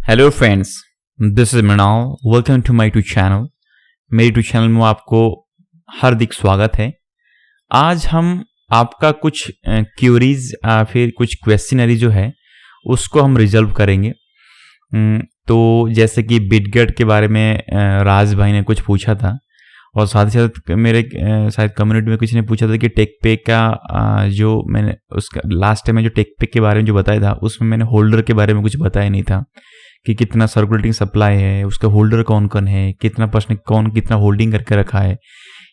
Hello friends, this is Mrinal. Welcome to my YouTube channel. मेरे YouTube channel में आपको हार्दिक स्वागत है। आज हम आपका कुछ क्यूरीज फिर कुछ क्वेश्चनरी जो है उसको हम रिजॉल्व करेंगे। तो जैसे कि बिटगेट के बारे में राज भाई ने कुछ पूछा था और साथ ही साथ मेरे शायद कम्युनिटी में किसी ने पूछा था कि टेकपे का जो मैंने उसका लास्ट टाइम में जो टेकपे के बारे में जो बताया था उसमें मैंने होल्डर के बारे में कुछ बताया नहीं था कि कितना सर्कुलेटिंग सप्लाई है, उसका होल्डर कौन कौन है, कितना पर्सन कौन कितना होल्डिंग करके रखा है।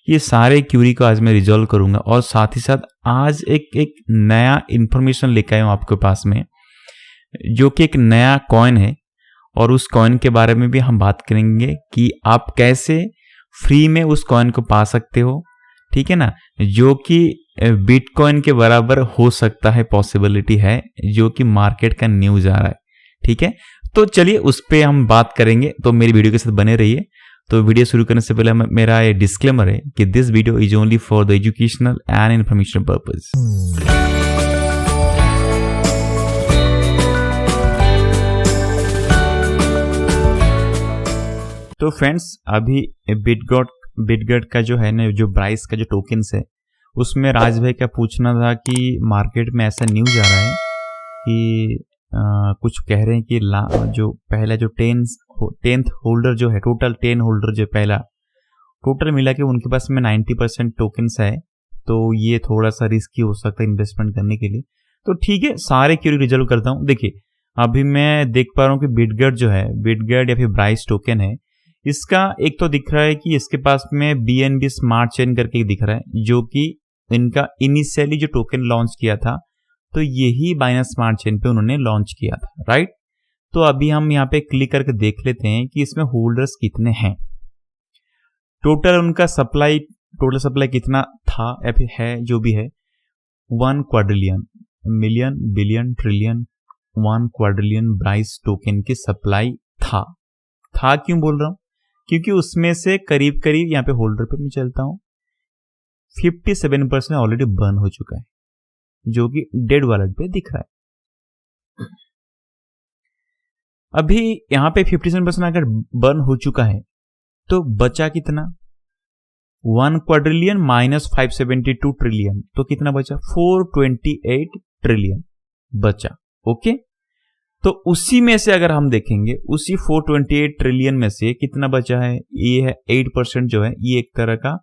ये सारे क्यूरी को आज मैं रिजॉल्व करूंगा और साथ ही साथ आज एक नया इंफॉर्मेशन लेकर आया हूँ आपके पास में, जो कि एक नया कॉइन है और उस कॉइन के बारे में भी हम बात करेंगे कि आप कैसे फ्री में उस कॉइन को पा सकते हो। ठीक है ना, जो कि बिटकॉइन के बराबर हो सकता है, पॉसिबिलिटी है, जो कि मार्केट का न्यूज आ रहा है। ठीक है, तो चलिए उस पर हम बात करेंगे, तो मेरी वीडियो के साथ बने रहिए। तो वीडियो शुरू करने से पहले मेरा ये डिस्क्लेमर है कि this video is only for the educational and information purpose. तो फ्रेंड्स, अभी बिटगेट का जो है ना, जो ब्राइस का जो टोकन्स है, उसमें राज भाई का पूछना था कि मार्केट में ऐसा न्यूज आ रहा है कि कुछ कह रहे हैं कि जो पहला जो 10th होल्डर जो है, टोटल 10 होल्डर जो पहला टोटल मिला के उनके पास में 90% टोकन्स है, तो ये थोड़ा सा रिस्की हो सकता है इन्वेस्टमेंट करने के लिए। तो ठीक है, सारे क्यूरी रिजॉल्व करता हूँ। देखिए, अभी मैं देख पा रहा हूँ कि बिटगेट जो है, बिटगेट या फिर ब्राइस टोकन है, इसका एक तो दिख रहा है कि इसके पास में BNB स्मार्ट चेन करके दिख रहा है, जो कि इनका इनिशियली जो टोकन लॉन्च किया था तो यही बाइनेंस स्मार्ट चेन पे उन्होंने लॉन्च किया था, राइट। तो अभी हम यहाँ पे क्लिक करके देख लेते हैं कि इसमें होल्डर्स कितने हैं, टोटल उनका सप्लाई, टोटल सप्लाई कितना था या फिर है, जो भी है 1 quadrillion, million, billion, trillion, 1 quadrillion Bryce token की सप्लाई था। क्यों बोल रहा हूं? क्योंकि उसमें से करीब करीब यहाँ पे होल्डर पे मैं चलता हूं 57% ऑलरेडी बर्न हो चुका है, जो कि डेड वॉलेट पे दिख रहा है। अभी यहां पे 57% अगर बर्न हो चुका है तो बचा कितना? 1 क्वाड्रिलियन माइनस 572 ट्रिलियन, तो कितना बचा? 428 ट्रिलियन बचा। ओके, तो उसी में से अगर हम देखेंगे, उसी 428 ट्रिलियन में से कितना बचा है? ये है 8% जो है, ये एक तरह का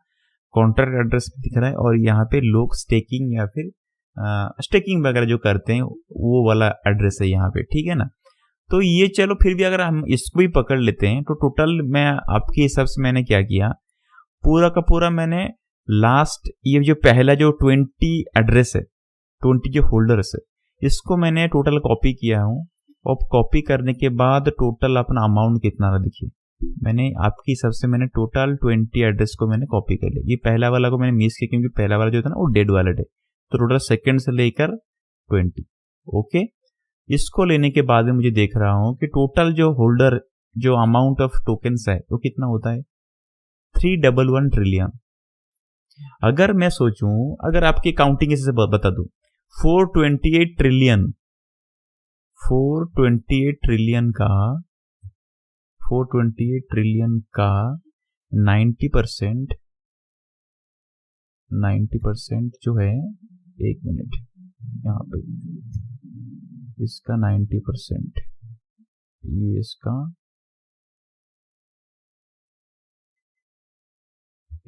कॉन्ट्रैक्ट एड्रेस दिख रहा है और यहाँ पे लोग स्टेकिंग या फिर स्टेकिंग वगैरह जो करते हैं वो वाला एड्रेस है यहाँ पे। ठीक है ना, तो ये चलो फिर भी अगर हम इसको भी पकड़ लेते हैं तो टोटल मैं आपके हिसाब से मैंने क्या किया, पूरा का पूरा मैंने लास्ट ये जो पहला जो 20 एड्रेस है, 20 जो होल्डर्स है, इसको मैंने टोटल कॉपी किया हूँ और कॉपी करने के बाद टोटल अपना अमाउंट कितना रहा देखिए, मैंने आपके हिसाब से मैंने टोटल 20 एड्रेस को मैंने कॉपी कर लिया। ये पहला वाला को मैंने मिस किया क्योंकि पहला वाला जो था ना वो डेड वॉलेट है, तो टोटल सेकंड से लेकर 20। ओके, इसको लेने के बाद में मुझे देख रहा हूं कि टोटल जो होल्डर जो अमाउंट ऑफ टोकन्स है वो कितना होता है? 311 ट्रिलियन। अगर मैं सोचूं, अगर आपकी काउंटिंग इसे बता दूं, 428 ट्रिलियन का 90% जो है, एक मिनट, यहाँ पे इसका 90%, ये इसका,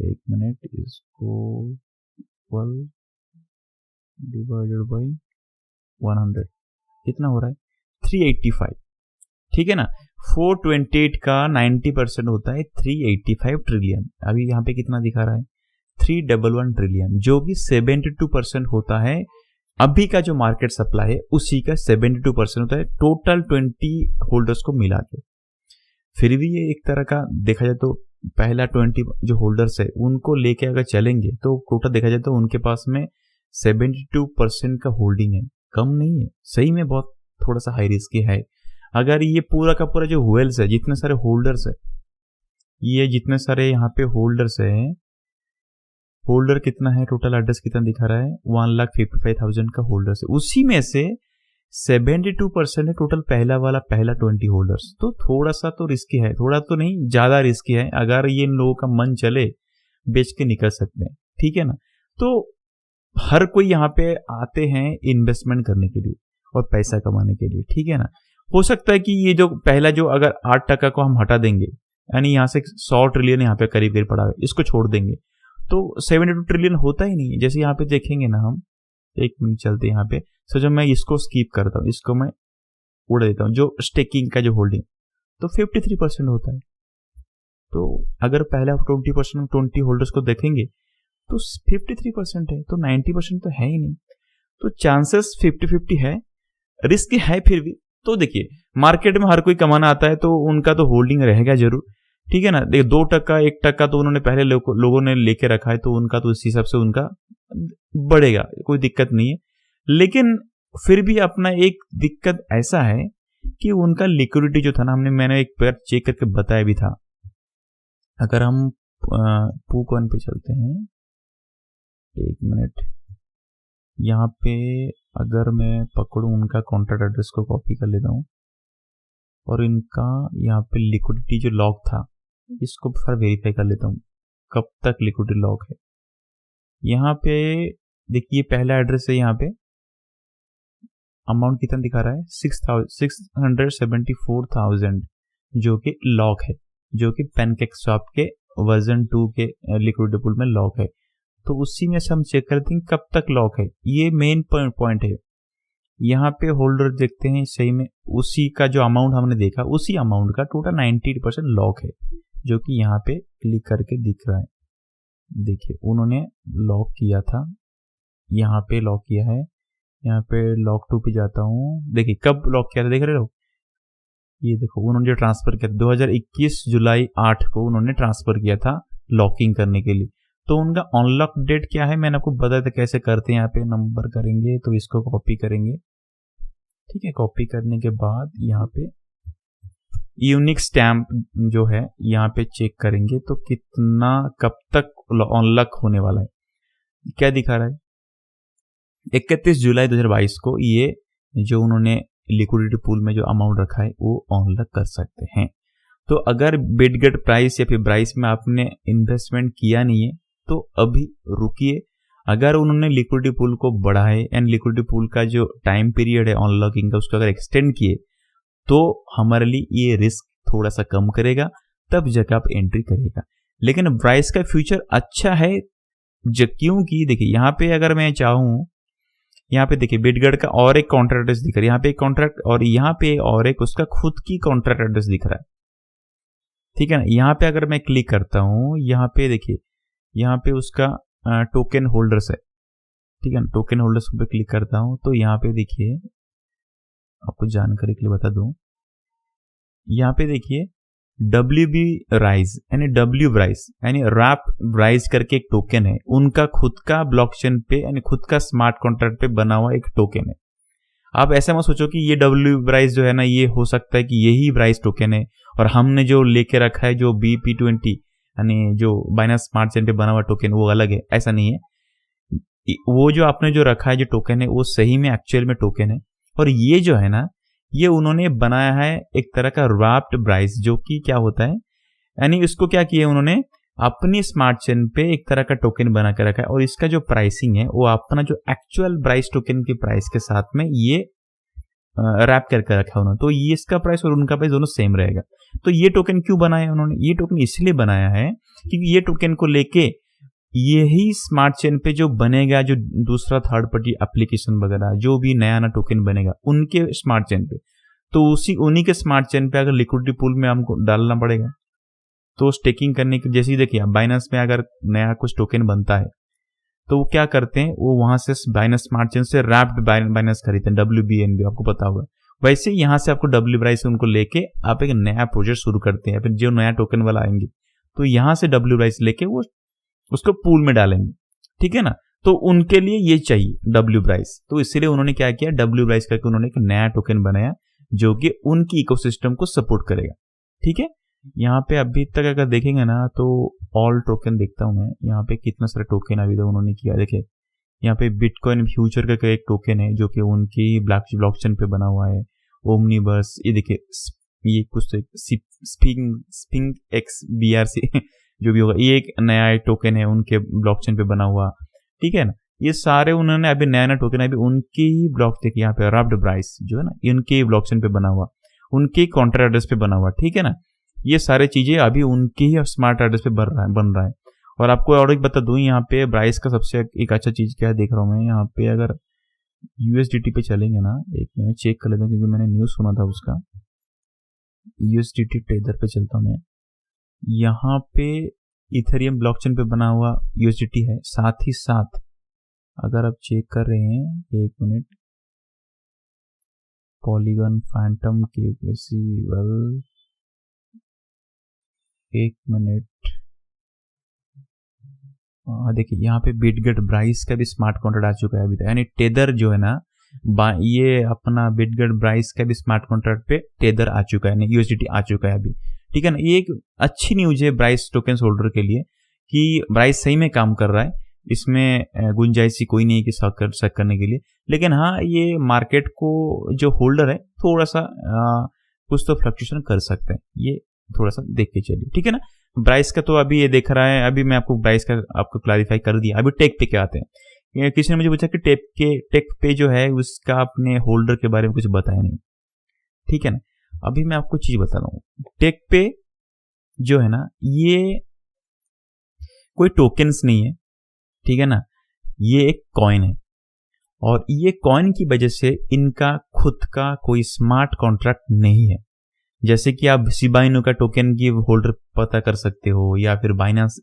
एक मिनट, इसको 12 डिवाइडेड बाई 100 कितना हो रहा है? 385। ठीक है ना, 428 का 90% होता है 385 ट्रिलियन। अभी यहाँ पे कितना दिखा रहा है? 311 ट्रिलियन, जो कि 72% होता है। अभी का जो मार्केट सप्लाई है उसी का 72% होता है टोटल 20 होल्डर्स को मिला के। फिर भी ये एक तरह का देखा जाए तो पहला 20 जो होल्डर्स है उनको लेके अगर चलेंगे तो टोटल देखा जाए तो उनके पास में 72% का होल्डिंग है, कम नहीं है, सही में बहुत थोड़ा सा हाई रिस्क है। अगर ये पूरा का पूरा जो वेल्स है, जितने सारे होल्डर्स है, ये जितने सारे यहाँ पे होल्डर्स है, होल्डर कितना है, टोटल एड्रेस कितना दिखा रहा है? 1,55,000 का होल्डर्स है, उसी में से 72% है टोटल पहला 20 होल्डर्स। तो थोड़ा सा तो रिस्की है, थोड़ा तो नहीं ज़्यादा रिस्की है। अगर ये इन लोगों का मन चले बेच के निकल सकते हैं, ठीक है ना। तो हर कोई यहाँ पे आते हैं इन्वेस्टमेंट करने के लिए और पैसा कमाने के लिए, ठीक है ना। हो सकता है कि ये जो पहला जो अगर 8% को हम हटा देंगे, यानी यहाँ से 100 ट्रिलियन यहाँ पे करीब पड़ा है, इसको छोड़ देंगे तो 72 ट्रिलियन होता ही नहीं है। जैसे यहाँ पे देखेंगे ना हम, एक मिनट चलते यहाँ पे। सो जब मैं इसको स्कीप करता हूँ, इसको मैं उड़ा देता हूँ, जो स्टेकिंग का जो होल्डिंग, तो 53% होता है। तो अगर पहला 20% 20 होल्डर्स को देखेंगे तो 53% है, तो 90% तो है ही नहीं। तो चांसेस 50-50 है, रिस्क है फिर भी। तो देखिए मार्केट में हर कोई कमाना आता है तो उनका तो होल्डिंग रहेगा जरूर, ठीक है ना। देखिए 2%, 1% तो उन्होंने पहले लोगों ने लेके रखा है, तो उनका तो इस हिसाब से उनका बढ़ेगा, कोई दिक्कत नहीं है। लेकिन फिर भी अपना एक दिक्कत ऐसा है कि उनका लिक्विडिटी जो था ना, मैंने एक बार चेक करके बताया भी था। अगर हम PooCoin पे चलते हैं, एक मिनट, यहाँ पे अगर मैं पकड़ूं उनका कॉन्ट्रैक्ट एड्रेस को कॉपी कर लेता हूँ और इनका यहाँ पे लिक्विडिटी जो लॉक था, इसको फिर वेरीफाई कर लेता हूँ कब तक लिक्विडिटी लॉक है। यहाँ पे देखिए पहला एड्रेस है, यहाँ पे अमाउंट कितना दिखा रहा है, 674,000 जो कि लॉक है, जो कि PancakeSwap के वर्जन 2 के लिक्विडिटी पूल में लॉक है। तो उसी में से हम चेक करते हैं कब तक लॉक है। ये मेन पॉइंट है। यहाँ पे होल्डर देखते हैं, सही में उसी का जो अमाउंट हमने देखा, उसी अमाउंट का टोटल 90% लॉक है, जो कि यहाँ पे क्लिक करके दिख रहा है। देखिए उन्होंने लॉक किया था, यहाँ पे लॉक किया है। यहाँ पे लॉक 2 पे जाता हूँ, देखिए कब लॉक किया था, देख रहे हो, ये देखो उन्होंने जो ट्रांसफर किया 2021 जुलाई 8 को उन्होंने ट्रांसफर किया था लॉकिंग करने के लिए। तो उनका अनलॉक डेट क्या है मैंने आपको बताया था कैसे करते हैं। यहाँ पे नंबर करेंगे तो इसको कॉपी करेंगे, ठीक है। कॉपी करने के बाद यहाँ पे यूनिक स्टैम्प जो है यहाँ पे चेक करेंगे तो कितना कब तक अनलॉक होने वाला है। क्या दिखा रहा है, 31 जुलाई 2022 को ये जो उन्होंने लिक्विडिटी पूल में जो अमाउंट रखा है वो अनलॉक कर सकते हैं। तो अगर बिटगेट प्राइस या फिर प्राइस में आपने इन्वेस्टमेंट किया नहीं है तो अभी रुकिए। अगर उन्होंने लिक्विडिटी पूल को बढ़ाए एंड लिक्विडिटी पूल का जो टाइम पीरियड है अनलॉकिंग का उसको अगर एक्सटेंड किए तो हमारे लिए ये रिस्क थोड़ा सा कम करेगा, तब जाकर आप एंट्री करेगा। लेकिन प्राइस का फ्यूचर अच्छा है क्योंकि देखिए यहाँ पे अगर मैं चाहूँ, यहाँ पे देखिए बिटगेट का और एक कॉन्ट्रैक्ट एड्रेस दिख रहा है, यहाँ पे एक कॉन्ट्रैक्ट और यहाँ पे और एक उसका खुद की कॉन्ट्रैक्ट एड्रेस दिख रहा है, ठीक है ना। यहाँ पे अगर मैं क्लिक करता हूँ, यहाँ पे देखिए यहाँ पे उसका टोकन होल्डर्स है, ठीक है ना। टोकन होल्डर्स पे क्लिक करता हूँ तो यहाँ पे देखिए आपको जानकारी के लिए बता दूं, यहाँ पे देखिए WB राइज यानी W राइज यानी रैप राइज करके एक टोकन है, उनका खुद का ब्लॉकचेन पे यानी खुद का स्मार्ट कॉन्ट्रैक्ट पे बना हुआ एक टोकन है। आप ऐसा मत सोचो कि ये W राइज जो है ना, ये हो सकता है कि यही राइज टोकन है और हमने जो लेके रखा है जो BP20 यानी जो बाइनेंस स्मार्ट चेन पे बना हुआ टोकन वो अलग है, ऐसा नहीं है। वो जो आपने जो रखा है जो टोकन है वो सही में एक्चुअल में टोकन है। और ये जो है ना, ये उन्होंने बनाया है एक तरह का रैप्ड प्राइस, जो कि क्या होता है यानी इसको क्या किया उन्होंने अपनी स्मार्ट चेन पे एक तरह का टोकन बना कर रखा है और इसका जो प्राइसिंग है वो अपना जो एक्चुअल प्राइस टोकन के प्राइस के साथ में ये रैप करके रखा है उन्होंने। तो ये इसका प्राइस और उनका प्राइस दोनों सेम रहेगा। तो ये टोकन क्यों बनाया उन्होंने, ये टोकन इसलिए बनाया है क्योंकि ये टोकन को लेके यही स्मार्ट चेन पे जो बनेगा, जो दूसरा थर्ड पार्टी एप्लीकेशन वगैरह जो भी नया नया टोकन बनेगा उनके स्मार्ट चेन पे, तो उन्हीं के स्मार्ट चेन पे अगर लिक्विडिटी पूल में हमको डालना पड़ेगा। तो स्टेकिंग करने की जैसे ही देखिए बाइनेंस में अगर नया कुछ टोकन बनता है तो वो क्या करते हैं, वो वहां से बाइनेंस स्मार्ट चेन से रैप्ड बाइनेंस खरीदते हैं, WBNB आपको पता होगा। वैसे यहाँ से आपको W प्राइस से उनको लेके आप एक नया प्रोजेक्ट शुरू करते हैं, फिर जो नया टोकन वाला आएंगे तो यहाँ से W प्राइस लेके वो उसको पूल में डालेंगे, ठीक है ना। तो उनके लिए ये चाहिए W प्राइस, तो इसीलिए उन्होंने क्या किया, W प्राइस करके उन्होंने एक नया टोकन बनाया जो कि उनकी इकोसिस्टम को सपोर्ट करेगा, ठीक है। यहाँ पे अभी तक अगर देखेंगे ना तो ऑल टोकन देखता हूँ मैं, यहाँ पे कितना सारा टोकन अभी तक उन्होंने किया। देखिए यहाँ पे बिटकॉइन फ्यूचर का एक टोकन है जो कि उनकी ब्लॉकचेन पे बना हुआ है। ओमनीबस, ये देखिए ये कुछ तो स्पिंग एक्स BRC जो भी होगा, ये एक नया टोकन है उनके ब्लॉकचेन पे बना हुआ, ठीक है ना। ये सारे उन्होंने अभी नया टोकन अभी उनके ही ब्लॉक देखिए यहाँ पे रब्ड ब्राइस जो है ना, इनके ब्लॉकचेन पे बना हुआ, उनके कॉन्ट्रैक्ट एड्रेस पे बना हुआ, ठीक है ना। ये सारे चीजें अभी उनके ही स्मार्ट एड्रेस पे बन रहा है। और आपको और एक बता दूं, यहाँ पे ब्राइस का सबसे एक अच्छा चीज क्या देख रहा हूँ मैं, यहाँ पे अगर USDT पे चलेंगे ना, एक मिनट चेक कर लेता हूँ क्योंकि मैंने न्यूज सुना था उसका। USDT टेदर पे चलता हूँ मैं, यहाँ पे इथेरियम ब्लॉकचेन पे बना हुआ USDT है। साथ ही साथ अगर आप चेक कर रहे हैं, एक minute, polygon, Phantom, KYC, well एक मिनट, देखिए यहाँ पे बिटगेट ब्राइस का भी स्मार्ट कॉन्ट्रैक्ट आ चुका है अभी तक, यानी टेदर जो है ना, ये अपना बिटगेट ब्राइस का भी स्मार्ट कॉन्ट्रैक्ट पे टेदर आ चुका है, USDT आ चुका है अभी, ठीक है ना। ये एक अच्छी न्यूज है ब्राइस टोकन होल्डर के लिए कि ब्राइस सही में काम कर रहा है, इसमें गुंजाइश कोई नहीं है कि शक करने के लिए। लेकिन हाँ, ये मार्केट को जो होल्डर है थोड़ा सा कुछ तो फ्लक्चुएशन कर सकते हैं, ये थोड़ा सा देख के चलिए, ठीक है ना। ब्राइस का तो अभी ये देख रहा है, अभी मैं आपको ब्राइस का आपको क्लैरिफाई कर दिया। अभी टेक पे क्या आते हैं, किसी ने मुझे पूछा कि टेक पे जो है उसका अपने होल्डर के बारे में कुछ बताया नहीं, ठीक है ना। अभी मैं आपको चीज बता रहा हूँ, टेक पे जो है ना, ये कोई टोकन्स नहीं है, ठीक है ना, ये एक कॉइन है। और ये कॉइन की वजह से इनका खुद का कोई स्मार्ट कॉन्ट्रैक्ट नहीं है। जैसे कि आप शिबा इनू का टोकन की होल्डर पता कर सकते हो, या फिर बाइनांस,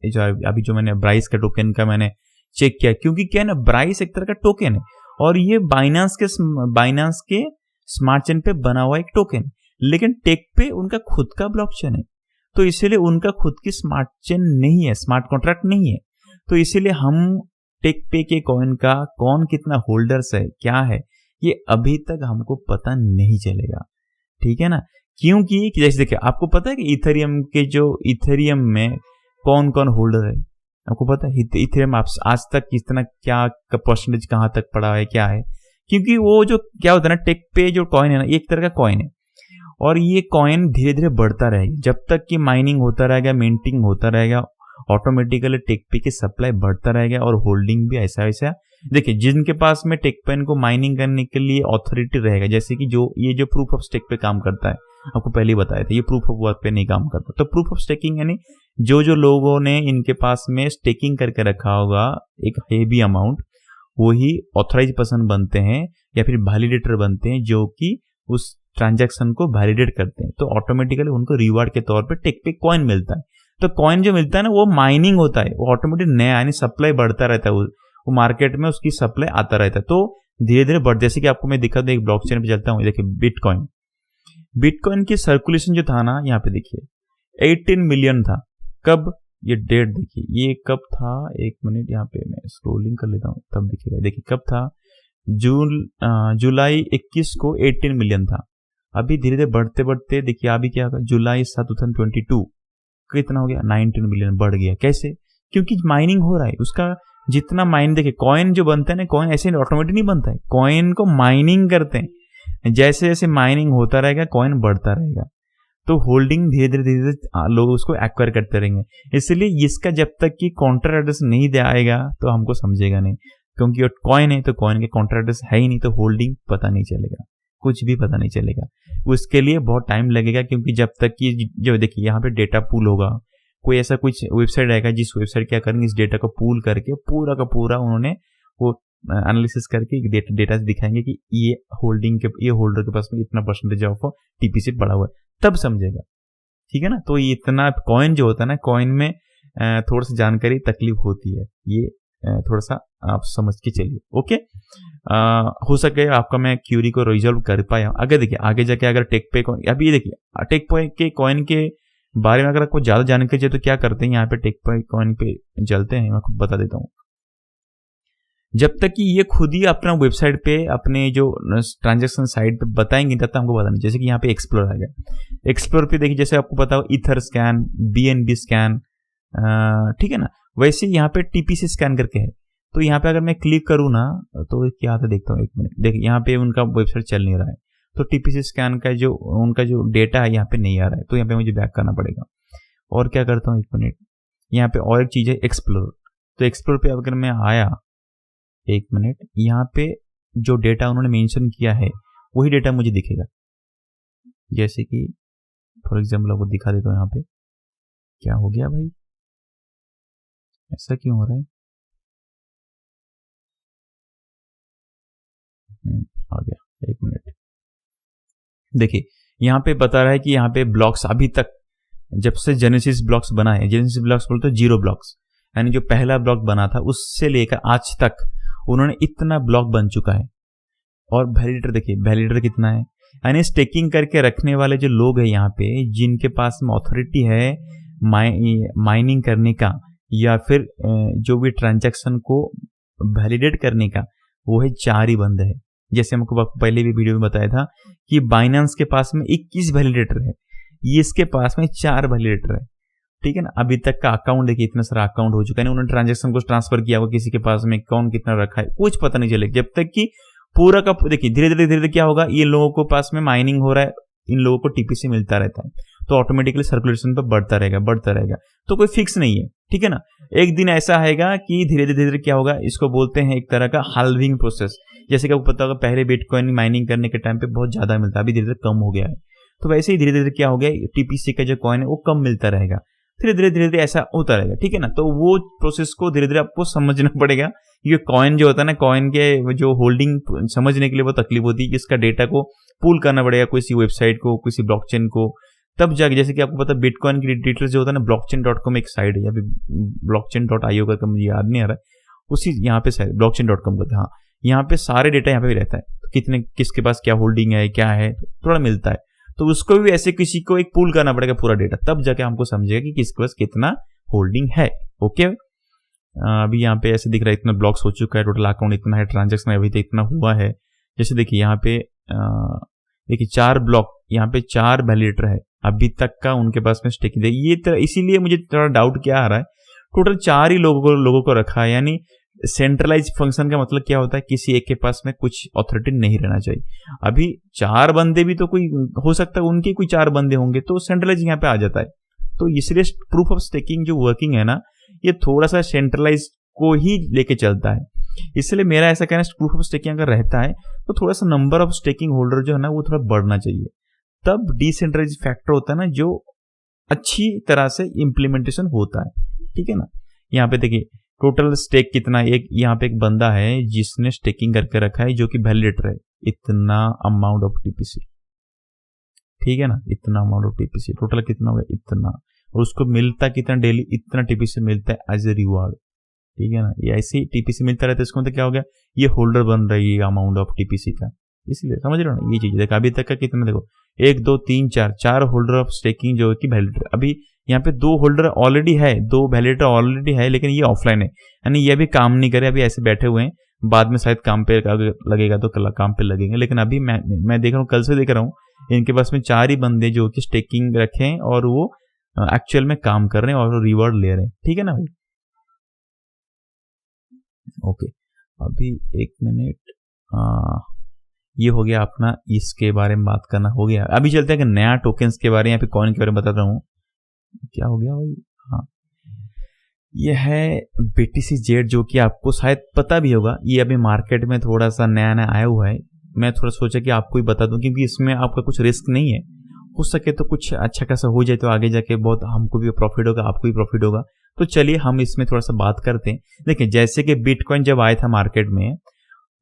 अभी जो मैंने ब्राइस का टोकन का मैंने चेक किया, क्योंकि क्या है ना, ब्राइस एक तरह का टोकन है और ये बाइनांस के स्मार्ट चेन पे बना हुआ एक टोकन, लेकिन टेक पे उनका खुद का ब्लॉकचेन है, तो इसीलिए उनका खुद की स्मार्ट चेन नहीं है, स्मार्ट कॉन्ट्रैक्ट नहीं है। तो इसीलिए हम टेक पे के कॉइन का कौन कितना होल्डर्स है, क्या है, ये अभी तक हमको पता नहीं चलेगा, ठीक है ना। क्योंकि जैसे देखिए, आपको पता है कि इथेरियम में कौन कौन होल्डर है, आपको पता है इथेरियम आज तक कितना क्या परसेंटेज कहां तक पड़ा है, क्या है। क्योंकि वो जो क्या होता है ना, टेक पे जो कॉइन है ना, एक तरह का कॉइन है और ये कॉइन धीरे धीरे बढ़ता रहेगा, जब तक कि माइनिंग होता रहेगा, मिंटिंग होता रहेगा, ऑटोमेटिकली टेक पे की सप्लाई बढ़ता रहेगा और होल्डिंग भी ऐसा वैसा। देखिए, जिनके पास में टेक पेन को माइनिंग करने के लिए ऑथोरिटी रहेगा, जैसे कि जो प्रूफ ऑफ स्टेक पे काम करता है, आपको पहले ही बताया था, ये प्रूफ ऑफ वर्क पे नहीं काम करता। तो प्रूफ ऑफ स्टेकिंग यानी जो लोगों ने इनके पास में स्टेकिंग करके रखा होगा एक हेवी अमाउंट, वही ऑथराइज पर्सन बनते हैं या फिर वैलिडेटर बनते हैं, जो कि उस ट्रांजैक्शन को वैलिडेट करते हैं। तो ऑटोमेटिकली उनको रिवार्ड के तौर पे टेक पे कॉइन मिलता है। तो कॉइन जो मिलता है ना, वो माइनिंग होता है, वो ऑटोमेटिक नया यानी सप्लाई बढ़ता रहता है, वो मार्केट में उसकी सप्लाई आता रहता है, तो धीरे धीरे बढ़। जैसे कि आपको मैं दिखा दूं, एक ब्लॉकचेन पे चलता हूँ, देखिए बिटकॉइन की सर्कुलेशन जो था ना, यहाँ पे देखिए 18 मिलियन था। कब, ये डेट देखिए, ये कब था, एक मिनट यहाँ पे मैं स्क्रोलिंग कर लेता हूँ तब दिखेगा। देखिए कब था, जुलाई 21 को 18 मिलियन था। अभी धीरे धीरे बढ़ते बढ़ते देखिए अभी क्या होगा, जुलाई 7 2022 कितना हो गया, 19 मिलियन बढ़ गया। कैसे? क्योंकि माइनिंग हो रहा है, उसका जितना माइन, देखिए कॉइन जो बनता है ना, कॉइन ऐसे ऑटोमेटिक नहीं बनता है, कॉइन को माइनिंग करते हैं। जैसे जैसे माइनिंग होता रहेगा कॉइन बढ़ता रहेगा, तो होल्डिंग धीरे धीरे लोग उसको एक्वायर करते रहेंगे। इसलिए इसका जब तक कि कॉन्ट्रैक्ट एड्रेस नहीं दे आएगा तो हमको समझेगा नहीं, क्योंकि कॉइन है तो कॉइन के कॉन्ट्रैक्ट एड्रेस है ही नहीं, तो होल्डिंग पता नहीं चलेगा, कुछ भी पता नहीं चलेगा। उसके लिए बहुत टाइम लगेगा, क्योंकि जब तक कि जो देखिए यहाँ पे डेटा पूल होगा, कोई ऐसा कुछ वेबसाइट आएगा जिस वेबसाइट क्या करेंगे, इस डेटा को पूल करके पूरा का पूरा उन्होंने वो एनालिसिस करके डेटा से दिखाएंगे कि ये होल्डर के पास में इतना परसेंटेज ऑफ टीपीसी पड़ा हुआ है, तब समझेगा, ठीक है ना। तो ये इतना कॉइन जो होता है ना, कॉइन में थोड़ा सा जानकारी तकलीफ होती है, ये थोड़ा सा आप समझ के चलिए, ओके। हो सके आपका मैं क्यूरी को रिजॉल्व कर पाया। अगर देखिए आगे जाके अगर टेक पे अभी देखिए टेक पे के कॉइन के बारे में अगर आपको ज्यादा जानकारी चाहिए तो क्या करते हैं, यहाँ पे टेक पे कॉइन पे चलते हैं, मैं आपको बता देता हूँ। जब तक कि ये खुद ही अपना वेबसाइट पे अपने जो ट्रांजैक्शन साइट पे बताएंगे तब तक हमको पता नहीं। जैसे कि यहाँ पे एक्सप्लोर आ गया, एक्सप्लोर पे देखिए जैसे आपको पता हो ईथर स्कैन, BNB स्कैन, ठीक है ना, वैसे यहाँ पे टीपीसी स्कैन करके है। तो यहाँ पे अगर मैं क्लिक करूँ ना तो क्या आता है देखता हूँ, 1 मिनट। देखिए यहाँ पे उनका वेबसाइट चल नहीं रहा है, तो टीपीसी स्कैन का जो उनका जो डेटा है यहाँ पे नहीं आ रहा है, तो यहाँ पे मुझे बैक करना पड़ेगा। और क्या करता हूँ, 1 मिनट, यहाँ पे और एक चीज़ है एक्सप्लोर। तो एक्सप्लोर पे अगर मैं आया, 1 मिनट, यहाँ पे जो डेटा उन्होंने मेंशन किया है वही डेटा मुझे दिखेगा। जैसे कि फॉर एग्जाम्पल आपको दिखा देता हूँ, यहाँ पे क्या हो गया भाई, ऐसा क्यों हो रहा है? आ गया, 1 मिनट। देखिए यहाँ पे बता रहा है कि यहाँ पे ब्लॉक्स अभी तक जब से जेनेसिस ब्लॉक्स बना है, जेनेसिस ब्लॉक्स बोलते हैं 0 ब्लॉक्स, यानी जो पहला ब्लॉक बना था उससे लेकर आज तक उन्होंने इतना ब्लॉक बन चुका है। और वैलिडेटर देखिए, वैलिडेटर कितना है, यानी स्टेकिंग करके रखने वाले जो लोग हैं यहाँ पे, जिनके पास में अथॉरिटी है माइनिंग करने का या फिर जो भी ट्रांजैक्शन को वैलिडेट करने का, वो है 4 ही बंदे हैं। जैसे हमको पहले भी वीडियो में बताया था कि बाइनेंस के पास में 21 वैलिडेटर है, ये इसके पास में 4 वैलिडेटर है, ठीक है ना। अभी तक का अकाउंट देखिए, इतना सारा अकाउंट हो चुका है, उन्होंने ट्रांजैक्शन को ट्रांसफर किया हुआ किसी के पास में, कौन कितना रखा है कुछ पता नहीं चलेगा, जब तक कि पूरा का देखिए धीरे धीरे क्या होगा, ये लोगों को पास में माइनिंग हो रहा है, इन लोगों को टीपीसी मिलता रहता है, तो ऑटोमेटिकली सर्कुलेशन पर बढ़ता रहेगा, तो कोई फिक्स नहीं है, ठीक है ना। एक दिन ऐसा आएगा कि धीरे धीरे क्या होगा, इसको बोलते हैं एक तरह का हाल्विंग प्रोसेस। जैसे कि आपको पता होगा पहले बिटकॉइन माइनिंग करने के टाइम पे बहुत ज्यादा मिलता, अभी धीरे धीरे कम हो गया है, तो वैसे ही धीरे धीरे क्या हो गया, टीपीसी का जो कॉइन है वो कम मिलता रहेगा, धीरे धीरे ऐसा होता रहेगा, ठीक है ना। तो वो प्रोसेस को धीरे धीरे आपको समझना पड़ेगा। ये कॉइन जो होता है ना, कॉइन के जो होल्डिंग समझने के लिए बहुत तकलीफ होती है, इसका डेटा को पूल करना पड़ेगा किसी वेबसाइट को, किसी ब्लॉकचेन को, तब जाके, जैसे कि आपको पता है बिटकॉइन की डिटेल्स जो होता है ना, blockchain.com एक साइट है, या फिर blockchain.io का मुझे याद नहीं आ रहा है, उसी यहाँ पे blockchain.com का, हाँ, यहाँ पे सारे डेटा यहाँ पे भी रहता है, कितने किसके पास क्या होल्डिंग है, क्या है, थोड़ा मिलता है, तो उसको भी ऐसे किसी को एक पूल करना पड़ेगा पूरा डेटा, तब जाके हमको समझेगा कि किसके पास कितना होल्डिंग है। ओके, अभी यहाँ पे ऐसे दिख रहा है इतना ब्लॉक्स हो चुका है, टोटल अकाउंट इतना है, ट्रांजेक्शन अभी तक इतना हुआ है। जैसे देखिए यहाँ पे देखिए 4 ब्लॉक, यहाँ पे 4 वैलिडेटर है अभी तक का उनके पास में स्टेकिंग, ये इसीलिए मुझे थोड़ा डाउट क्या आ रहा है, टोटल 4 ही लोगों को रखा है, यानी सेंट्रलाइज फंक्शन का मतलब क्या होता है, किसी एक के पास में कुछ अथॉरिटी नहीं रहना चाहिए। अभी 4 बंदे भी तो कोई हो सकता है, उनके कोई 4 बंदे होंगे, तो सेंट्रलाइज यहाँ पे आ जाता है। तो इसलिए प्रूफ ऑफ स्टेकिंग जो वर्किंग है ना, ये थोड़ा सा सेंट्रलाइज को ही लेके चलता है, इसलिए मेरा ऐसा कहना है प्रूफ ऑफ स्टेकिंग अगर रहता है तो थोड़ा सा नंबर ऑफ स्टेकिंग होल्डर जो है ना वो थोड़ा बढ़ना चाहिए, तब डिसेंट्रलाइज फैक्टर होता है ना जो अच्छी तरह से इम्प्लीमेंटेशन होता है, ठीक है ना। यहाँ पे देखिए टोटल स्टेक कितना, एक यहाँ पे एक बंदा है जिसने स्टेकिंग करके रखा है जो कि वैलिडेटर है, इतना अमाउंट ऑफ टीपीसी, ठीक है ना, इतना अमाउंट ऑफ टीपीसी, टोटल कितना होगा इतना, और उसको मिलता कितना डेली, इतना टीपीसी मिलता है एज ए रिवार्ड, ठीक है ना। ये ऐसे ही टीपीसी मिलता रहता है, इसको मतलब क्या हो गया, ये होल्डर बन रही है अमाउंट ऑफ टीपीसी का, इसलिए समझ रहे हो ना ये चीज। देखो अभी तक का कितना, देखो 1 2 3 4 होल्डर ऑफ स्टेकिंग जो है कि वैलिडेटर, अभी यहाँ पे 2 होल्डर ऑलरेडी है, 2 वैलिडेटर ऑलरेडी है, लेकिन ये ऑफलाइन है, यानी ये अभी काम नहीं करे, अभी ऐसे बैठे हुए हैं, बाद में शायद काम पे लगेगा तो काम पे लगेंगे, लेकिन अभी मैं देख रहा हूँ, कल से देख रहा हूँ, इनके पास में 4 ही बंदे जो कि स्टेकिंग रखे हैं और वो एक्चुअल में काम कर रहे हैं और रिवॉर्ड ले रहे हैं, ठीक है ना भाई। ओके, अभी 1 मिनट, ये हो गया अपना, इसके बारे में बात करना हो गया। अभी चलते हैं कि नया टोकन्स के बारे में या फिर कॉइन के बारे में बताता हूँ। क्या हो गया भाई, हाँ, ये है BTC जेड, जो कि आपको शायद पता भी होगा, ये अभी मार्केट में थोड़ा सा नया आया हुआ है। मैं थोड़ा सोचा कि आपको ही बता दूं, क्योंकि इसमें आपका कुछ रिस्क नहीं है, हो सके तो कुछ अच्छा खासा हो जाए तो आगे जाके बहुत हमको भी प्रॉफिट होगा, आपको भी प्रॉफिट होगा। तो चलिए हम इसमें थोड़ा सा बात करते हैं। देखिए जैसे कि बिटकॉइन जब आया था मार्केट में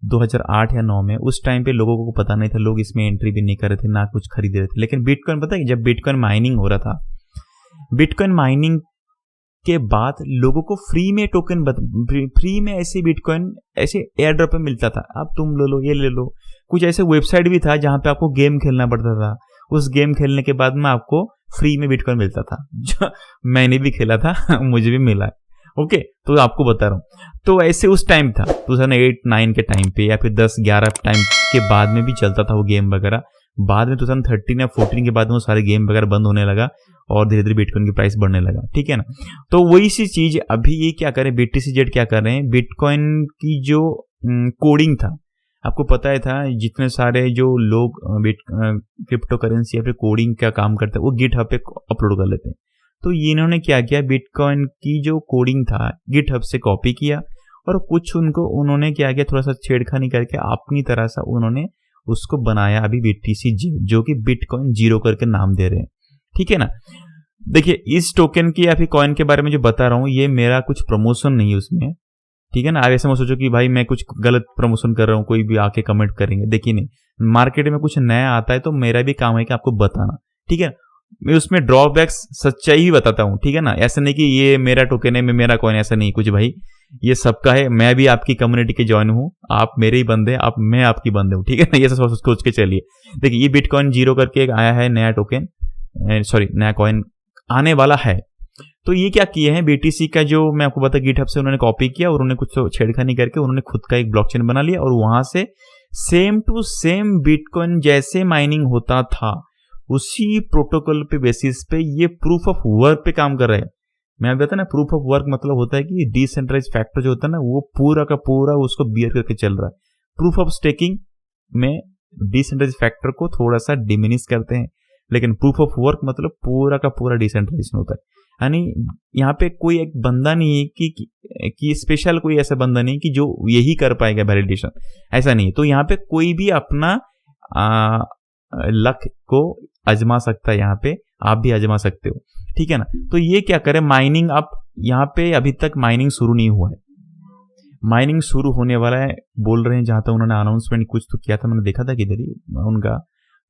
2008 या 9 में, उस टाइम पे लोगों को पता नहीं था, लोग इसमें एंट्री भी नहीं कर रहे थे, ना कुछ खरीद रहे थे। लेकिन बिटकॉइन पता है, जब बिटकॉइन माइनिंग हो रहा था, बिटकॉइन माइनिंग के बाद लोगों को फ्री में टोकन, फ्री में ऐसे बिटकॉइन ऐसे एयर ड्रॉप में मिलता था, अब तुम ले लो, ये ले लो। कुछ ऐसे वेबसाइट भी था जहां पे आपको गेम खेलना पड़ता था, उस गेम खेलने के बाद में आपको फ्री में बिटकॉइन मिलता था, जो मैंने भी खेला था मुझे भी मिला है। ओके, तो आपको बता रहा हूँ, तो ऐसे उस टाइम था 2008-9 के टाइम पे, या फिर 10-11 टाइम के बाद में भी चलता था वो गेम वगैरह, बाद में 2013 या 14 के बाद में वो सारे गेम वगैरह बंद होने लगा और धीरे धीरे बिटकॉइन की प्राइस बढ़ने लगा, ठीक है ना। तो वही सी चीज अभी ये क्या करें, BTCZ क्या कर रहे हैं, बिटकॉइन की जो कोडिंग था, आपको पता ही था जितने सारे जो लोग क्रिप्टो करेंसी या फिर कोडिंग का काम करते हैं वो गिटहब पे अपलोड कर लेते हैं। तो ये इन्होंने क्या किया, बिटकॉइन की जो कोडिंग था गिटहब से कॉपी किया और कुछ उन्होंने क्या किया, थोड़ा सा छेड़खानी करके अपनी तरह से उन्होंने उसको बनाया अभी BTCZ, जो कि बिटकॉइन 0 करके नाम दे रहे हैं, ठीक है ना। देखिए इस टोकन की या फिर कॉइन के बारे में जो बता रहा हूँ ये मेरा कुछ प्रमोशन नहीं है उसमें, ठीक है ना। आप ऐसे मत सोचो कि भाई मैं कुछ गलत प्रमोशन कर रहा हूँ, कोई भी आके कमेंट करेंगे। देखिए नहीं, मार्केट में कुछ नया आता है तो मेरा भी काम है कि आपको बताना, ठीक है। मैं उसमें ड्रॉबैक्स सच्चाई ही बताता हूँ, ठीक है ना। ऐसा नहीं कि ये मेरा टोकन है, मैं मेरा कॉइन, ऐसा नहीं कुछ भाई, ये सबका है। मैं भी आपकी कम्युनिटी के ज्वाइन हूँ, आप मेरे ही बंदे, मैं आपकी बंदे हूँ, ठीक है ना। ये सब सोच के चलिए। देखिए ये बिटकॉइन 0 करके एक आया है नया टोकन, सॉरी नया कॉइन आने वाला है। तो ये क्या किए हैं, BTC का जो मैं आपको बता गिटहब से उन्होंने कॉपी किया और उन्होंने कुछ छेड़खानी करके उन्होंने खुद का एक ब्लॉकचेन बना लिया और वहां से सेम टू सेम बिटकॉइन जैसे माइनिंग होता था उसी प्रोटोकॉल पे बेसिस पे ये प्रूफ ऑफ वर्क पे काम कर रहे हैं। मैं आपको बताया ना, प्रूफ ऑफ वर्क मतलब होता है कि डिसेंट्रलाइज फैक्टर जो होता है ना वो पूरा का पूरा उसको बियर करके चल रहा है। प्रूफ ऑफ स्टेकिंग में डिसेंट्रलाइज फैक्टर को थोड़ा सा डिमिनिश करते हैं, लेकिन प्रूफ ऑफ वर्क मतलब पूरा का पूरा डिसेंट्रलाइजेशन होता है। यानी यहाँ पे कोई एक बंदा नहीं है कि स्पेशल कोई ऐसा बंदा नहीं कि जो यही कर पाएगा वैलिडेशन, ऐसा नहीं है। तो यहाँ पे कोई भी अपना लक को आजमा सकता है, यहाँ पे आप भी आजमा सकते हो, ठीक है ना। तो ये क्या करे, माइनिंग अब यहाँ पे अभी तक माइनिंग शुरू नहीं हुआ है, माइनिंग शुरू होने वाला है बोल रहे हैं। जहां तक उन्होंने अनाउंसमेंट कुछ तो किया था, मैंने देखा था किधर ही उनका,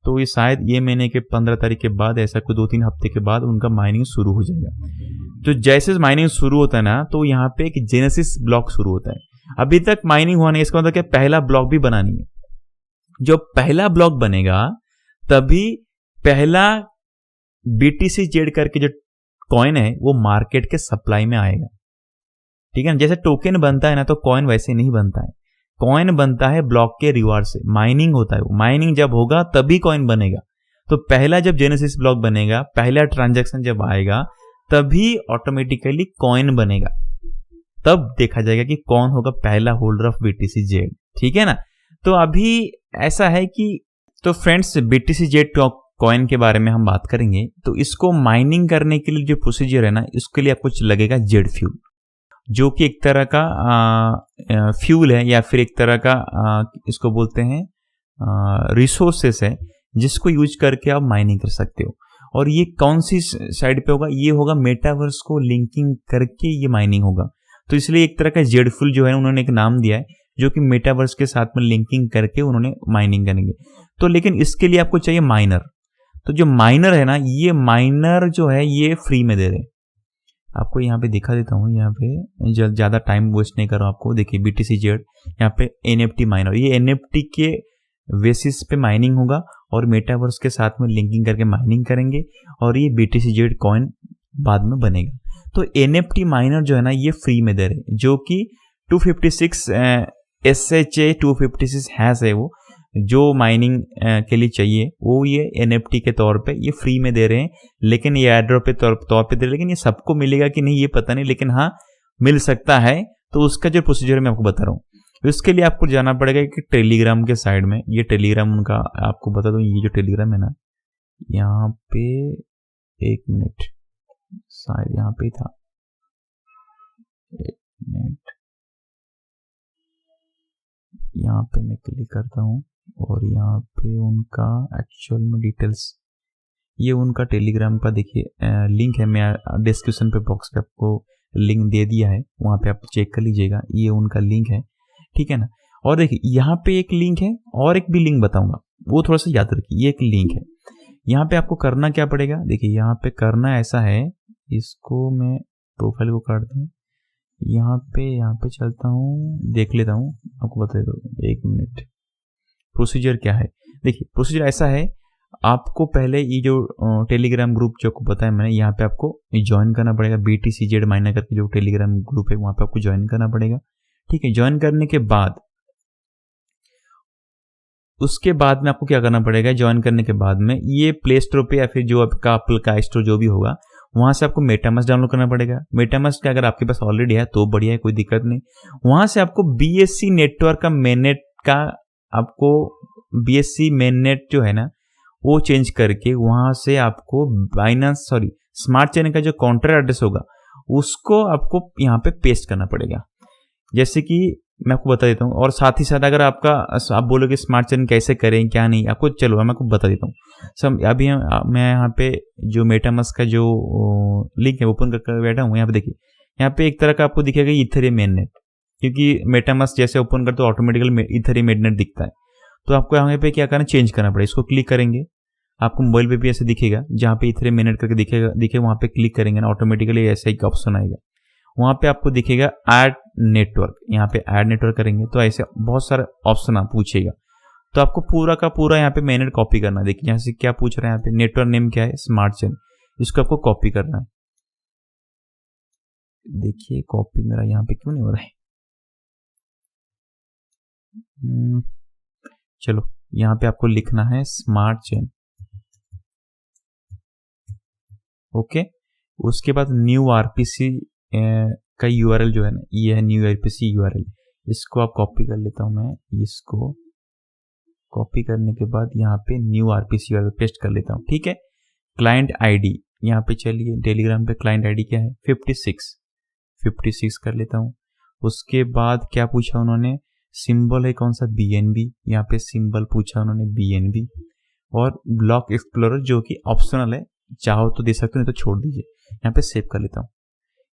तो ये शायद ये महीने के 15 तारीख के बाद, ऐसा कोई 2-3 हफ्ते के बाद उनका माइनिंग शुरू हो जाएगा। तो जैसे माइनिंग शुरू होता है ना, तो यहाँ पे एक जेनेसिस ब्लॉक शुरू होता है। अभी तक माइनिंग हुआ नहीं, इसका मतलब क्या, पहला ब्लॉक भी बनानी है। जो पहला ब्लॉक बनेगा तभी पहला BTCZ करके जो कॉइन है वो मार्केट के सप्लाई में आएगा, ठीक है ना। जैसे टोकन बनता है ना, तो कॉइन वैसे नहीं बनता है, कॉइन बनता है ब्लॉक के रिवार्ड से, माइनिंग होता है। माइनिंग जब होगा तभी कॉइन बनेगा। तो पहला जब जेनेसिस ब्लॉक बनेगा, पहला ट्रांजैक्शन जब आएगा तभी ऑटोमेटिकली कॉइन बनेगा, तब देखा जाएगा कि कौन होगा पहला होल्डर ऑफ BTCZ, ठीक है ना। तो अभी ऐसा है कि, तो फ्रेंड्स BTCZ कॉइन के बारे में हम बात करेंगे। तो इसको माइनिंग करने के लिए जो प्रोसीजर है ना, इसके लिए आपको लगेगा जेड फ्यूल, जो कि एक तरह का फ्यूल है या फिर एक तरह का इसको बोलते हैं रिसोर्सेस है, जिसको यूज करके आप माइनिंग कर सकते हो। और ये कौन सी साइड पे होगा, ये होगा मेटावर्स को लिंकिंग करके ये माइनिंग होगा। तो इसलिए एक तरह का जेड फ्यूल जो है उन्होंने एक नाम दिया है, जो कि मेटावर्स के साथ में लिंकिंग करके उन्होंने माइनिंग करेंगे। तो लेकिन इसके लिए आपको चाहिए माइनर। तो जो माइनर है ना, ये माइनर जो है ये फ्री में दे रहे हैं। आपको यहाँ पे दिखा देता हूँ, यहाँ पे ज़्यादा टाइम वेस्ट नहीं कर रहा हूँ आपको। देखिए BTCZ यहाँ पे NFT माइनर, ये NFT के बेसिस पे माइनिंग होगा और मेटावर्स के साथ में लिंकिंग करके माइनिंग करेंगे और ये BTCZ कॉइन बाद में बनेगा। तो NFT माइनर जो है ना ये फ्री में दे रहे हैं, जो कि 256 SHA-256 हैश है, वो जो माइनिंग के लिए चाहिए वो ये NFT के तौर पे ये फ्री में दे रहे हैं। लेकिन ये एयरड्रॉप पे तौर पे दे रहे हैं, लेकिन ये सबको मिलेगा कि नहीं ये पता नहीं, लेकिन हाँ मिल सकता है। तो उसका जो प्रोसीजर मैं आपको बता रहा हूँ, इसके लिए आपको जाना पड़ेगा कि टेलीग्राम के साइड में, ये टेलीग्राम उनका आपको बता दूँ, ये जो टेलीग्राम है ना, यहाँ पे 1 मिनट शायद यहाँ पे था, 1 मिनट, यहाँ पे मैं क्लिक करता हूँ और यहाँ पे उनका एक्चुअल में डिटेल्स, ये उनका टेलीग्राम का देखिए लिंक है, मैं डिस्क्रिप्शन पे बॉक्स पे आपको लिंक दे दिया है, वहाँ पे आप चेक कर लीजिएगा, ये उनका लिंक है, ठीक है ना। और देखिए यहाँ पे एक लिंक है और एक भी लिंक बताऊंगा, वो थोड़ा सा याद रखिए। ये एक लिंक है, यहाँ पे आपको करना क्या पड़ेगा, देखिए यहाँ पे करना ऐसा है, इसको मैं प्रोफाइल को काट दूँ, यहाँ पे चलता हूँ, देख लेता हूँ, आपको बता दो 1 मिनट। प्रोसीजर क्या है, देखिए प्रोसीजर ऐसा है, आपको पहले ये जो टेलीग्राम ग्रुप जो आपको बताया मैंने, यहाँ पे आपको ज्वाइन करना पड़ेगा। BTCZ माइनर करके जो टेलीग्राम ग्रुप है वहाँ पे आपको ज्वाइन करना पड़ेगा, ठीक है। ज्वाइन करने के बाद उसके बाद में आपको क्या करना पड़ेगा, ज्वाइन करने के बाद में ये प्ले स्टोर पे या फिर जो आपका एप्पल का स्टोर जो भी होगा वहाँ से आपको मेटामास्क डाउनलोड करना पड़ेगा। मेटामास्क अगर आपके पास ऑलरेडी है तो बढ़िया है, कोई दिक्कत नहीं। वहाँ से आपको BSC नेटवर्क का मेननेट का आपको BSC मेननेट जो है ना वो चेंज करके वहाँ से आपको स्मार्ट चेन का जो काउंटर एड्रेस होगा उसको आपको यहाँ पे पेस्ट करना पड़ेगा। जैसे कि मैं आपको बता देता हूँ, और साथ ही साथ अगर आप बोलोगे स्मार्ट चेन कैसे करें क्या नहीं, मैं आपको बता देता हूँ। अभी मैं यहाँ पे जो मेटामास्क का जो लिंक है ओपन करके बैठा हूँ। यहाँ पे देखिए, यहाँ पे एक तरह का आपको दिखेगा इथेरियम मेननेट, क्योंकि मेटामास्क जैसे ओपन करते हो ऑटोमेटिकली इथेरियम मेननेट दिखता है। तो आपको यहाँ पे क्या करना, चेंज करना पड़ेगा। इसको क्लिक करेंगे, आपको मोबाइल पे भी ऐसे दिखेगा, जहाँ पे इथेरियम मेननेट करके दिखे वहाँ पे क्लिक करेंगे ना, ऑटोमेटिकली ऐसा एक ऑप्शन आएगा। वहाँ पे आपको दिखेगा ऐड नेटवर्क, यहाँ पे ऐड नेटवर्क करेंगे तो ऐसे बहुत सारे ऑप्शन आप पूछेगा। तो आपको पूरा का पूरा यहाँ पे मेननेट कॉपी करना है। देखिए यहाँ से क्या पूछ रहे हैं, यहाँ पे नेटवर्क नेम क्या है, स्मार्ट चेन, इसको आपको कॉपी करना है। देखिए कॉपी मेरा यहाँ पे क्यों नहीं हो रहा है। चलो यहाँ पे आपको लिखना है स्मार्ट चेन, ओके। उसके बाद न्यू RPC का URL जो है ना, ये है न्यू RPC URL। इसको आप कॉपी कर लेता हूं मैं, इसको कॉपी करने के बाद यहाँ पे न्यू RPC URL पेस्ट कर लेता हूँ, ठीक है। क्लाइंट ID यहाँ पे चलिए, टेलीग्राम पे क्लाइंट ID क्या है 56 कर लेता हूँ। उसके बाद क्या पूछा उन्होंने, सिंबल है कौन सा, BNB, यहाँ पे सिंबल पूछा उन्होंने BNB, और ब्लॉक एक्सप्लोरर जो कि ऑप्शनल है, चाहो तो दे सकते हो नहीं तो छोड़ दीजिए। यहाँ पे सेव कर लेता हूँ।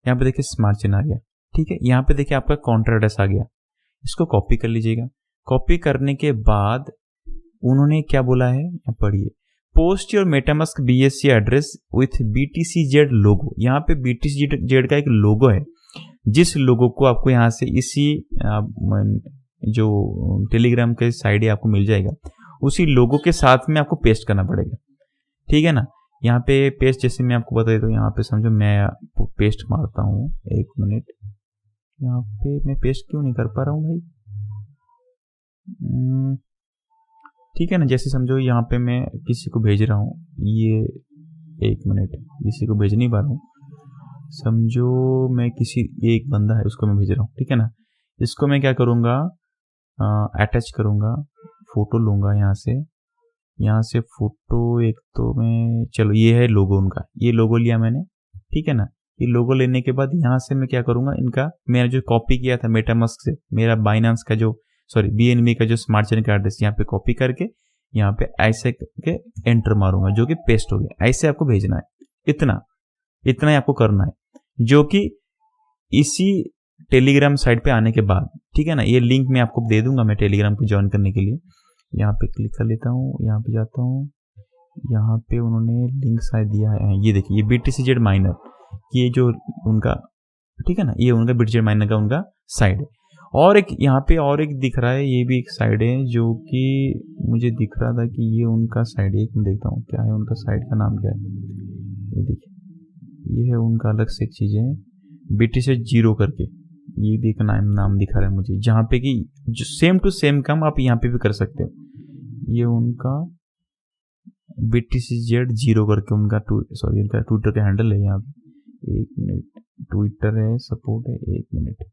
यहाँ पे देखिए स्मार्ट चेन आ गया, ठीक है। यहाँ पे देखिए आपका काउंटर एड्रेस आ गया, इसको कॉपी कर लीजिएगा। कॉपी करने के बाद उन्होंने क्या बोला है, यहाँ पढ़िए, post your MetaMask BSC address with BTCZ लोगो। यहाँ पे BTCZ का एक लोगो है, जिस लोगो को आपको यहाँ से इसी जो टेलीग्राम के साइड आपको मिल जाएगा, उसी लोगो के साथ में आपको पेस्ट करना पड़ेगा, ठीक है ना। यहाँ पे पेस्ट जैसे मैं आपको बता देता हूँ, यहाँ पे समझो मैं पेस्ट मारता हूँ, एक मिनट। यहाँ पे मैं पेस्ट क्यों नहीं कर पा रहा हूँ भाई, ठीक है ना। जैसे समझो यहाँ पे मैं किसी को भेज रहा हूँ, ये एक मिनट, किसी को भेज नहीं पा रहा हूँ, समझो मैं किसी एक बंदा है उसको मैं भेज रहा हूँ, ठीक है ना। इसको मैं क्या करूँगा, अटैच करूँगा, फोटो लूँगा यहाँ से फोटो एक तो मैं, चलो ये है लोगो उनका, ये लोगो लिया मैंने, ठीक है ना। ये लोगो लेने के बाद यहाँ से मैं क्या करूँगा, इनका मैंने जो कॉपी किया था मेटामास्क से, मेरा बाइनेंस का जो BNB का जो स्मार्ट चेन का एड्रेस यहाँ पे कॉपी करके यहाँ पे ऐसे के एंटर मारूंगा, जो कि पेस्ट हो गया। ऐसे आपको भेजना है, इतना ही आपको करना है, जो कि इसी टेलीग्राम साइट पे आने के बाद, ठीक है ना। ये लिंक मैं आपको दे दूंगा मैं टेलीग्राम को ज्वाइन करने के लिए। यहाँ पे क्लिक कर लेता हूँ, यहाँ पे जाता हूँ, यहाँ पे उन्होंने लिंक शायद दिया है, ये देखिए ये BTCZ माइनर, ये जो उनका, ठीक है ना, ये उनका BTCZ माइनर का उनका साइड है। और एक यहाँ पे और एक दिख रहा है, ये भी एक साइड है जो कि मुझे दिख रहा था कि ये उनका साइड है। एक मैं देखता हूँ क्या है उनका साइड का नाम क्या है, ये देखिए ये है उनका अलग से एक चीज़ है, BTCZ0 करके, ये भी एक नाम दिखा रहा है मुझे, जहाँ पे कि जो सेम टू सेम काम आप यहाँ पे भी कर सकते हो। ये उनका BTCZ0 करके उनका उनका ट्विटर का हैंडल है। यहाँ पे एक मिनट, ट्विटर है, सपोर्ट है, एक मिनट,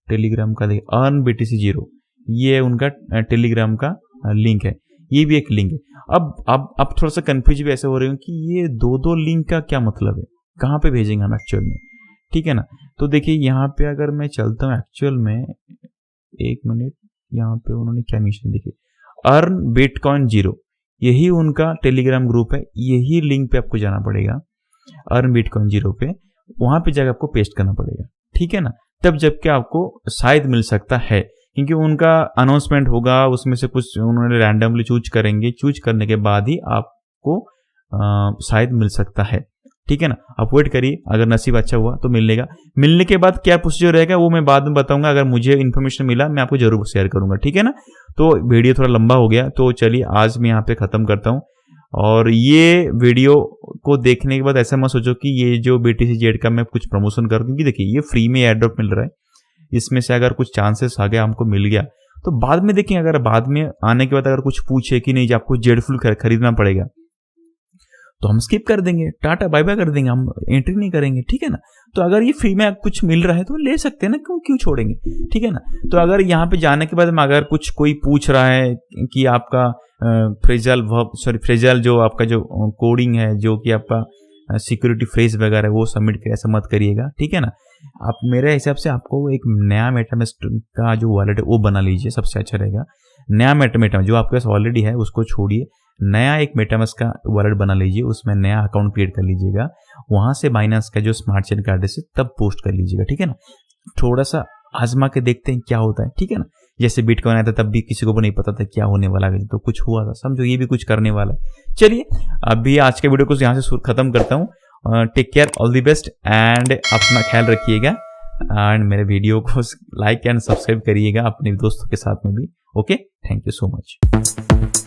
टेलीग्राम का देखिए अर्न BTC0, ये उनका टेलीग्राम का लिंक है, ये भी एक लिंक है। अब थोड़ा सा कंफ्यूज भी ऐसे हो रहे हो कि ये दो लिंक का क्या मतलब है, कहाँ पे भेजेंगे हम एक्चुअल में, ठीक है ना। तो देखिए यहाँ पे अगर मैं चलता हूँ एक्चुअल में, एक मिनट, यहाँ पे उन्होंने क्या मिशन देखिए, अर्न बिटकॉइन 0, यही उनका टेलीग्राम ग्रुप है, यही लिंक पे आपको जाना पड़ेगा, अर्न बिटकॉइन 0 पे, वहां पे जाकर आपको पेस्ट करना पड़ेगा, ठीक है ना। तब जबकि आपको शायद मिल सकता है, क्योंकि उनका अनाउंसमेंट होगा, उसमें से कुछ उन्होंने रैंडमली चूज करेंगे, चूज करने के बाद ही आपको शायद मिल सकता है, ठीक है ना। आप वेट करिए, अगर नसीब अच्छा हुआ तो मिलेगा। मिलने के बाद क्या प्रोसीजर रहेगा वो मैं बाद में बताऊंगा, अगर मुझे इन्फॉर्मेशन मिला मैं आपको जरूर शेयर करूंगा, ठीक है ना। तो वीडियो थोड़ा लंबा हो गया, तो चलिए आज मैं यहाँ पे खत्म करता हूँ। और ये वीडियो को देखने के बाद ऐसा मत सोचो कि ये जो BTCZ का मैं कुछ प्रमोशन करूँ, क्योंकि देखिए ये फ्री में एयर ड्रॉप मिल रहा है, इसमें से अगर कुछ चांसेस आ गया हमको मिल गया तो बाद में देखें, अगर बाद में आने के बाद अगर कुछ पूछे कि नहीं जी आपको जेड फ्यूल खरीदना पड़ेगा, तो हम स्किप कर देंगे, टाटा बाय बाय कर देंगे, हम एंट्री नहीं करेंगे, ठीक है ना। तो अगर ये फ्री में कुछ मिल रहा है तो ले सकते हैं ना, क्यों छोड़ेंगे, ठीक है ना। तो अगर यहाँ पे जाने के बाद में अगर कुछ कोई पूछ रहा है कि आपका फ्रेजल जो आपका जो कोडिंग है, जो कि आपका सिक्योरिटी फ्रेज वगैरह वो सबमिट करे, ऐसा मत करिएगा, ठीक है ना। आप मेरे हिसाब से आपको एक नया मेटामास्क का जो वॉलेट है वो बना लीजिए, सबसे अच्छा रहेगा। नया मेटामास्क जो आपके पास ऑलरेडी है उसको छोड़िए, नया एक मेटामास्क का वॉलेट बना लीजिए, उसमें नया अकाउंट क्रिएट कर लीजिएगा, वहां से बाइनेंस का जो स्मार्ट चेन का एड्रेस है तब पोस्ट कर लीजिएगा, ठीक है ना। थोड़ा सा आजमा के देखते हैं क्या होता है, ठीक है ना। जैसे बिटकॉइन आया था तब भी किसी को नहीं पता था क्या होने वाला है, तो कुछ हुआ था, समझो ये भी कुछ करने वाला है। चलिए अभी आज के वीडियो को यहाँ से खत्म करता हूँ। Take care, all the best and अपना ख्याल रखिएगा एंड मेरे वीडियो को लाइक एंड सब्सक्राइब करिएगा अपने दोस्तों के साथ में भी। Okay, thank you so much.